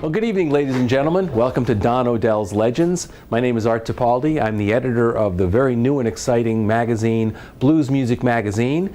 Well, good evening, ladies and gentlemen. Welcome to Don Odells Legends. My name is Art Tipaldi. I'm the editor of the very new and exciting magazine, Blues Music Magazine.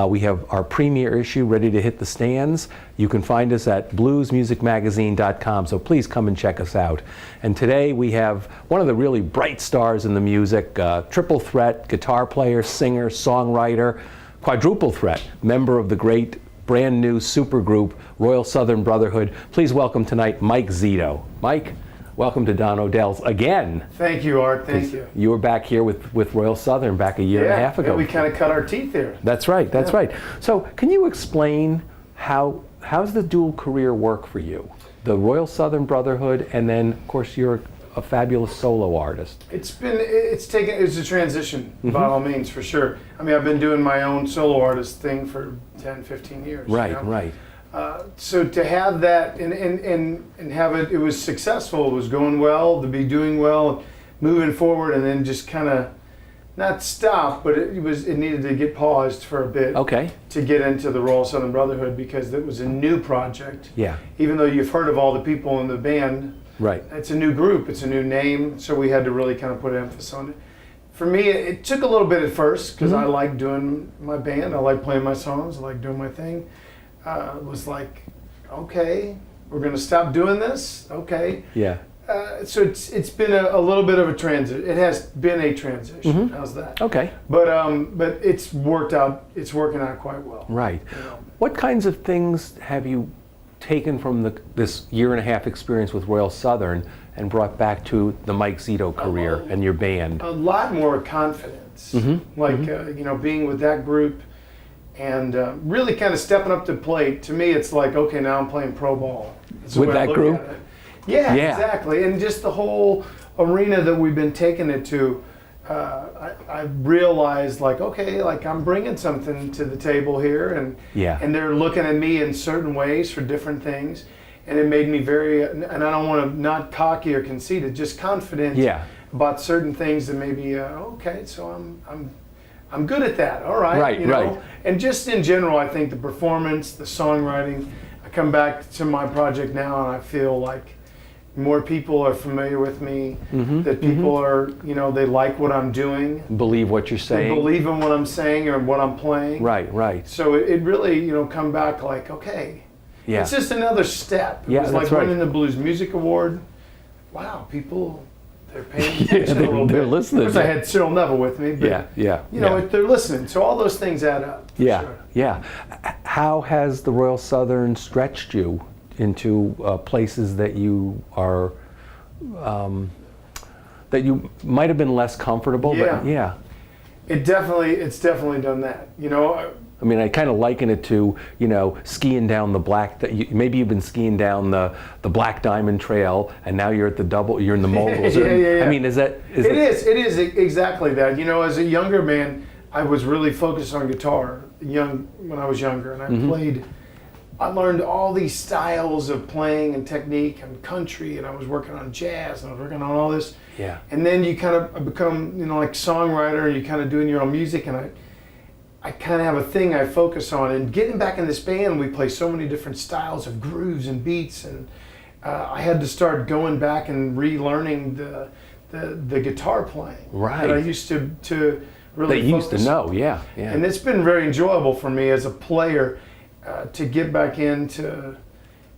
We have our premiere issue ready to hit the stands. You can find us at bluesmusicmagazine.com, so please come and check us out. And today we have one of the really bright stars in the music, triple threat, guitar player, singer, songwriter, quadruple threat, member of the great brand new supergroup, Royal Southern Brotherhood. Please welcome tonight Mike Zito. Mike, welcome to Don Odells again. Thank you, Art. Thank you. You were back here with Royal Southern back a year and a half ago. Yeah, we kind of cut our teeth here. That's right, that's right. So can you explain how's the dual career work for you? The Royal Southern Brotherhood, and then of course you're a fabulous solo artist. It's a transition, by all means, for sure. I mean, I've been doing my own solo artist thing for 10, 15 years. Right, you know? right. So to have that and have it was successful, it was going well, to be doing well, moving forward, and then just kind of not stop, but it needed to get paused for a bit. Okay. To get into the Royal Southern Brotherhood, because it was a new project. Yeah. Even though you've heard of all the people in the band. Right. It's a new group, it's a new name, so we had to really kind of put emphasis on it. For me, it took a little bit at first, because I like doing my band, I like playing my songs, I like doing my thing. It was like, okay, we're going to stop doing this? Okay. Yeah. So it's been a little bit of a transition. It has been a transition. How's that? Okay. But it's worked out, it's working out quite well. Right. You know? What kinds of things have you taken from this year and a half experience with Royal Southern and brought back to the Mike Zito career and your band? A lot more confidence, you know, being with that group and really kind of stepping up to the plate. To me, it's like, okay, now I'm playing pro ball. With that group? Yeah, exactly. And just the whole arena that we've been taking it to, I realized, like, okay, like I'm bringing something to the table here, and they're looking at me in certain ways for different things, and it made me very, and I don't want to not cocky or conceited, just confident about certain things that maybe, okay, so I'm good at that. All right, right, you know? right. And just in general, I think the performance, the songwriting. I come back to my project now, and I feel like more people are familiar with me, that people are, you know, they like what I'm doing. Believe what you're saying. They believe in what I'm saying or what I'm playing. Right, right. So it really, you know, come back like, okay, it's just another step. It was like winning the Blues Music Award. Wow, people, they're paying attention a little bit. They're listening. Of course, I had Cyril Neville with me, but you know, they're listening. So all those things add up. Yeah. How has the Royal Southern stretched you into places that you are, that you might have been less comfortable? But it's definitely done that. You know, I mean, I kind of liken it to, you know, skiing down the maybe you've been skiing down the Black Diamond Trail, and now you're at you're in the moguls. I mean, it is exactly that. You know, as a younger man, I was really focused on guitar when I was younger, and I learned all these styles of playing and technique and country, and I was working on jazz, and I was working on all this. Yeah. And then you kind of become, you know, like songwriter, and you kind of doing your own music, and I kind of have a thing I focus on. And getting back in this band, we play so many different styles of grooves and beats, and I had to start going back and relearning the guitar playing that I used to really that you used to know, yeah. And it's been very enjoyable for me as a player. To get back into,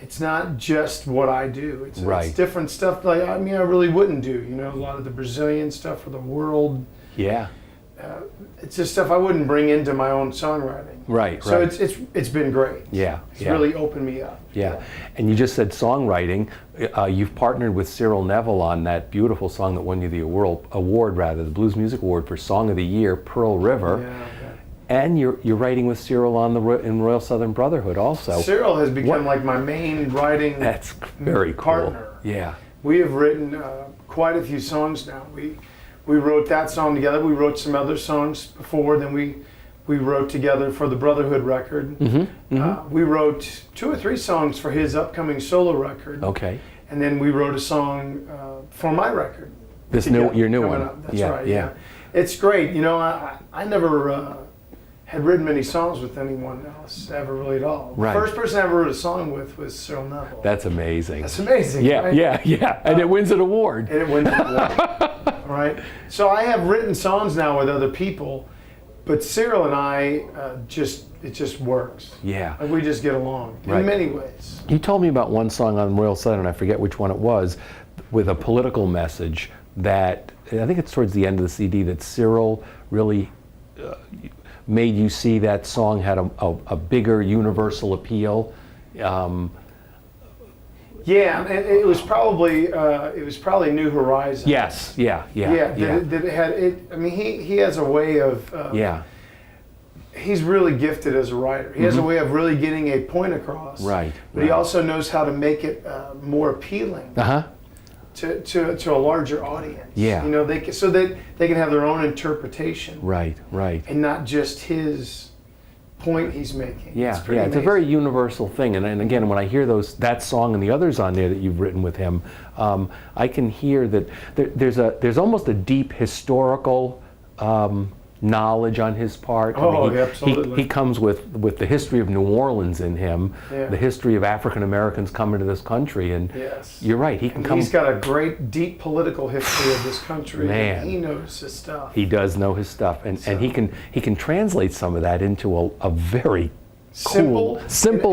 it's not just what I do. It's different stuff. Like, I mean, I really wouldn't do. You know, a lot of the Brazilian stuff or the world. Yeah. It's just stuff I wouldn't bring into my own songwriting. Right. So it's been great. Yeah. It's really opened me up. Yeah. And you just said songwriting. You've partnered with Cyril Neville on that beautiful song that won you the award, the Blues Music Award for Song of the Year, Pearl River. Yeah. And you're writing with Cyril in Royal Southern Brotherhood also. Cyril has become like my main writing very partner. Cool. Yeah. We have written quite a few songs now. We wrote that song together. We wrote some other songs before. Then we wrote together for the Brotherhood record. We wrote 2 or 3 songs for his upcoming solo record. Okay. And then we wrote a song for my record. Your new one. That's right. Yeah. It's great. You know, I never had written many songs with anyone else ever really at all. Right. The first person I ever wrote a song with was Cyril Neville. That's amazing. That's amazing. Yeah, right? yeah. And it wins an award. And it wins an award. Right. So I have written songs now with other people, but Cyril and I it just works. Yeah. Like we just get along in many ways. You told me about one song on Royal Sun, and I forget which one it was, with a political message that, I think it's towards the end of the CD, that Cyril really made you see that song had a bigger universal appeal. Yeah, and it was probably New Horizons. Yes, yeah. That it had it. I mean, he has a way of. He's really gifted as a writer. He has a way of really getting a point across. Right. But he also knows how to make it more appealing. To a larger audience. Yeah. You know, so that they can have their own interpretation. Right. And not just his point he's making. Yeah, it's a very universal thing. And again, when I hear that song and the others on there that you've written with him, I can hear that there's almost a deep historical knowledge on his part. Absolutely. He comes with the history of New Orleans in him, the history of African Americans coming to this country, and you're right. He's got a great, deep political history of this country. Man, he knows his stuff. He does know his stuff, and he can translate some of that into a very simple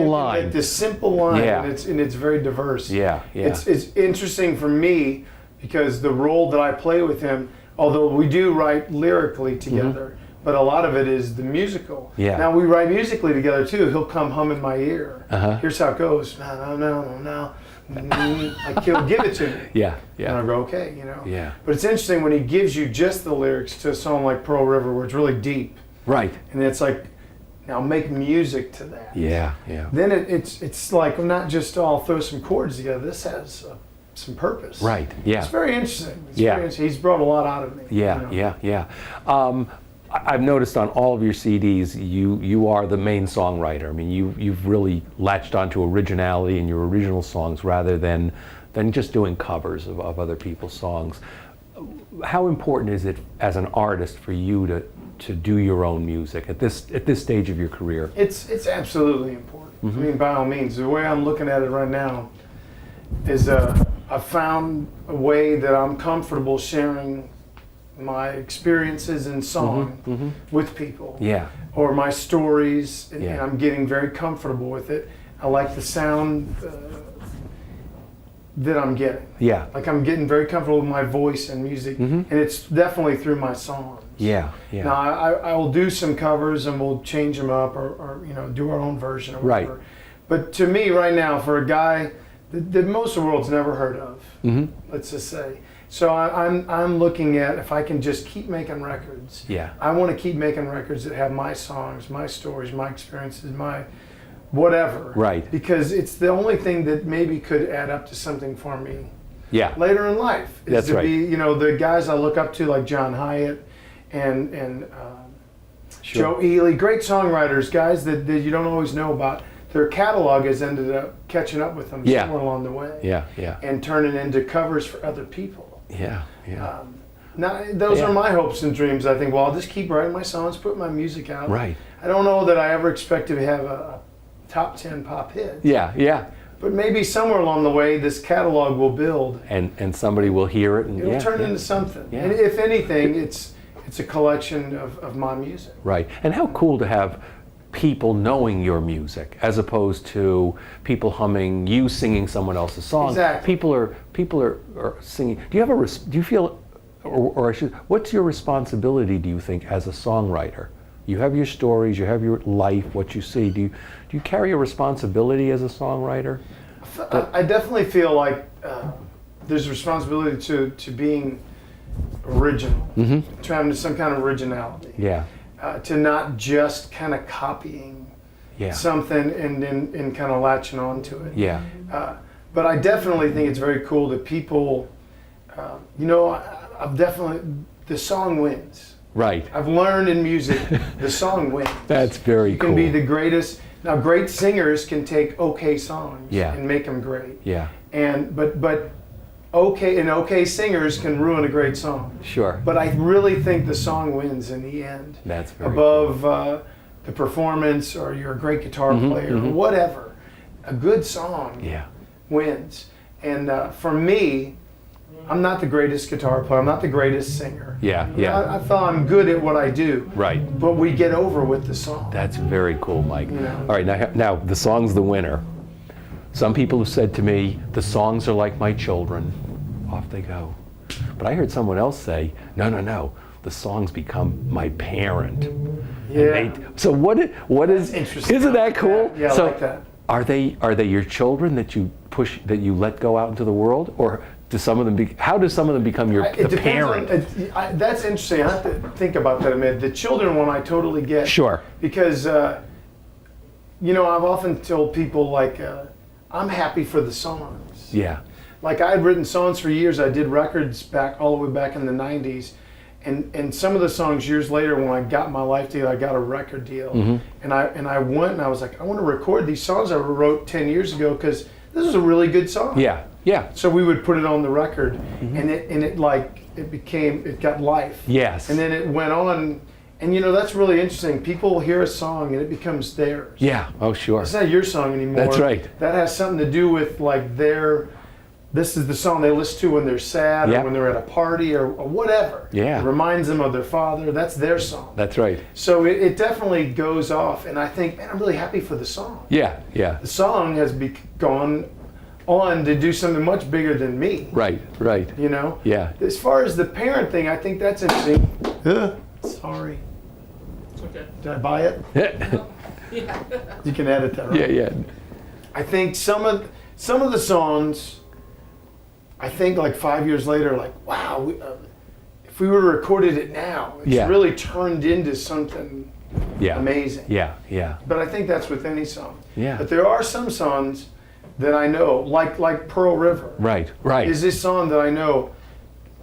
line. Like this simple line, and it's very diverse. Yeah. It's interesting for me because the role that I play with him. Although we do write lyrically together, but a lot of it is the musical. Yeah. Now we write musically together too. He'll come hum in my ear. Here's how it goes. No. Like he'll give it to me. Yeah. And I go, okay, you know. Yeah. But it's interesting when he gives you just the lyrics to a song like Pearl River, where it's really deep. Right. And it's like, now make music to that. Yeah. Then it's like not just I'll throw some chords together. This has some purpose. Right. Yeah. It's very interesting. Very interesting. He's brought a lot out of me. Yeah. I've noticed on all of your CDs, you are the main songwriter. I mean, you've really latched onto originality in your original songs rather than just doing covers of other people's songs. How important is it as an artist for you to do your own music at this stage of your career? It's absolutely important. I mean, by all means, the way I'm looking at it right now is I've found a way that I'm comfortable sharing my experiences in song with people. Yeah. Or my stories, and I'm getting very comfortable with it. I like the sound that I'm getting. Yeah. Like I'm getting very comfortable with my voice and music, and it's definitely through my songs. Yeah. Now I will do some covers and we'll change them up or do our own version or whatever. Right. But to me right now, for a guy that most of the world's never heard of, let's just say. So I'm looking at if I can just keep making records. Yeah. I want to keep making records that have my songs, my stories, my experiences, my whatever. Right. Because it's the only thing that maybe could add up to something for me. Yeah. Later in life. Is to be, the guys I look up to like John Hyatt and Joe Ely, great songwriters, guys that you don't always know about. Their catalog has ended up catching up with them somewhere along the way. Yeah. And turning into covers for other people. Yeah. Now, those are my hopes and dreams. I think, well, I'll just keep writing my songs, put my music out. Right. I don't know that I ever expect to have a top 10 pop hit. Yeah. But maybe somewhere along the way, this catalog will build. And somebody will hear it. And it'll turn into something. Yeah. And if anything, it's a collection of my music. Right. And how cool to have people knowing your music as opposed to people humming, you singing someone else's song. Exactly. People are singing. Do you feel, what's your responsibility, do you think, as a songwriter? You have your stories, you have your life, what you see. Do you carry a responsibility as a songwriter? I definitely feel like there's a responsibility to being original, to having some kind of originality. Yeah. To not just kind of copying something and kind of latching on to it. Yeah. But I definitely think it's very cool that people, I've definitely, the song wins. Right. I've learned in music, the song wins. That's very cool. You can be the greatest. Now, great singers can take okay songs and make them great. Yeah. But okay singers can ruin a great song. Sure. But I really think the song wins in the end. That's very above cool. the performance, or you're a great guitar player, or whatever. A good song wins. And for me, I'm not the greatest guitar player. I'm not the greatest singer. I feel I'm good at what I do. Right. But we get over with the song. That's very cool, Mike. You know? All right, now the song's the winner. Some people have said to me, the songs are like my children. Off they go. But I heard someone else say, no, the songs become my parent. Yeah. So what is interesting. Isn't that cool? Yeah, so I like that. Are they your children that you push, that you let go out into the world, or how do some of them become the parent? That's interesting. I have to think about that a minute. The children one I totally get. Sure. Because I've often told people I'm happy for the songs. Yeah. Like I had written songs for years. I did records all the way back in the 90s. And some of the songs years later, when I got my life together, I got a record deal. And I went and I was like, I want to record these songs I wrote 10 years ago because this is a really good song. Yeah. So we would put it on the record, and it got life. Yes. And then it went on, and that's really interesting. People hear a song and it becomes theirs. Yeah. Oh, sure. It's not your song anymore. That's right. That has something to do with this is the song they listen to when they're sad or when they're at a party or whatever. Yeah. It reminds them of their father. That's their song. That's right. So it definitely goes off, and I think, man, I'm really happy for the song. Yeah. The song has gone on to do something much bigger than me. Right. Yeah. As far as the parent thing, I think that's interesting. Sorry. It's okay. Did I buy it? Yeah. You can edit that, right? Yeah. I think some of the songs, I think 5 years later, wow, if we would have recorded it now, it's really turned into something amazing. Yeah. But I think that's with any song. Yeah. But there are some songs that I know, like Pearl River. Right. Is this song that I know,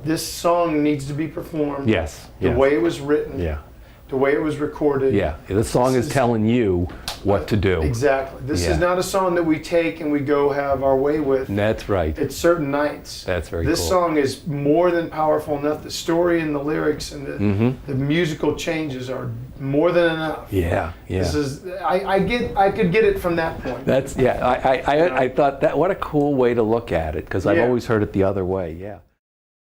this song needs to be performed. Yes. The way it was written. Yeah. The way it was recorded. Yeah. The song is telling you what to do. Exactly. This is not a song that we take and we go have our way with. That's right. It's certain nights. That's very cool. This song is more than powerful enough. The story and the lyrics and the musical changes are more than enough. Yeah. This is I could get it from that point. I thought that, what a cool way to look at it, because I've always heard it the other way. Yeah.